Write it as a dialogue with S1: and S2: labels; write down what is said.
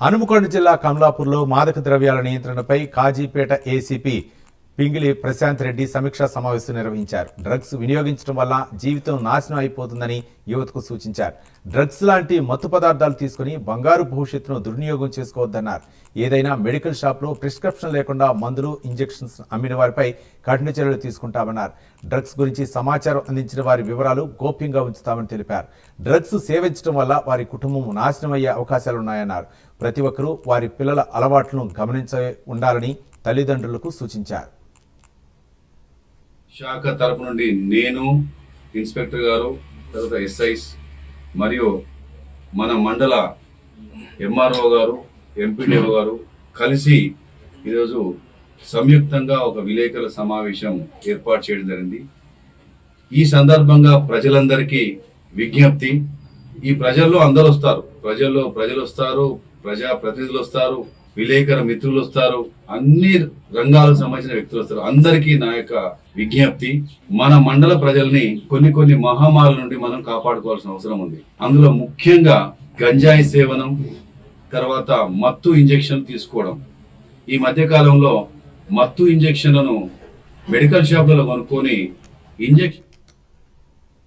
S1: హనుమకొండ జిల్లా కమలాపూర్లో మాదక ద్రవ్యాల నియంత్రణపై కాజీపేట ఏసీపీ పింగిలి ప్రశాంత్ రెడ్డి సమీక్షా సమావేశం నిర్వహించారు. డ్రగ్స్ వినియోగించడం వల్ల జీవితం నాశనం అయిపోతుందని యువతకు సూచించారు. డ్రగ్స్ లాంటి మత్తు పదార్థాలు తీసుకుని బంగారు భవిష్యత్తును దుర్వినియోగం చేసుకోవద్దన్నారు. ఏదైనా మెడికల్ షాప్లో ప్రిస్క్రిప్షన్ లేకుండా మందులు, ఇంజెక్షన్స్ అమ్మిన వారిపై కఠిన చర్యలు తీసుకుంటామన్నారు. డ్రగ్స్ గురించి సమాచారం అందించిన వారి వివరాలు గోప్యంగా ఉంచుతామని తెలిపారు. డ్రగ్స్ సేవించడం వల్ల వారి కుటుంబం నాశనమయ్యే అవకాశాలున్నాయన్నారు. ప్రతి ఒక్కరూ వారి పిల్లల అలవాట్లను గమనించి ఉండాలని తల్లిదండ్రులకు సూచించారు.
S2: శాఖ తరపు నుండి నేను, ఇన్స్పెక్టర్ గారు, తర్వాత ఎస్ఐస్ మరియు మన మండల ఎంఆర్ఓ గారు, ఎంపీడీఓ గారు కలిసి ఈరోజు సంయుక్తంగా ఒక విలేకరుల సమావేశం ఏర్పాటు చేయడం జరిగింది. ఈ సందర్భంగా ప్రజలందరికీ విజ్ఞప్తి, ఈ ప్రజల్లో అందరూ వస్తారు, ప్రజలు వస్తారు, ప్రజాప్రతినిధులు వస్తారు, విలేకరు మిత్రులు వస్తారు, అన్ని రంగాలకు సంబంధించిన వ్యక్తులు వస్తారు. అందరికీ నా యొక్క విజ్ఞప్తి, మన మండల ప్రజల్ని కొన్ని మహమ్మారుల నుండి మనం కాపాడుకోవాల్సిన అవసరం ఉంది. అందులో ముఖ్యంగా గంజాయి సేవనం, తర్వాత మత్తు ఇంజెక్షన్ తీసుకోవడం. ఈ మధ్య కాలంలో మత్తు ఇంజెక్షన్లను మెడికల్ షాపులలో కొనుక్కొని ఇంజెక్షన్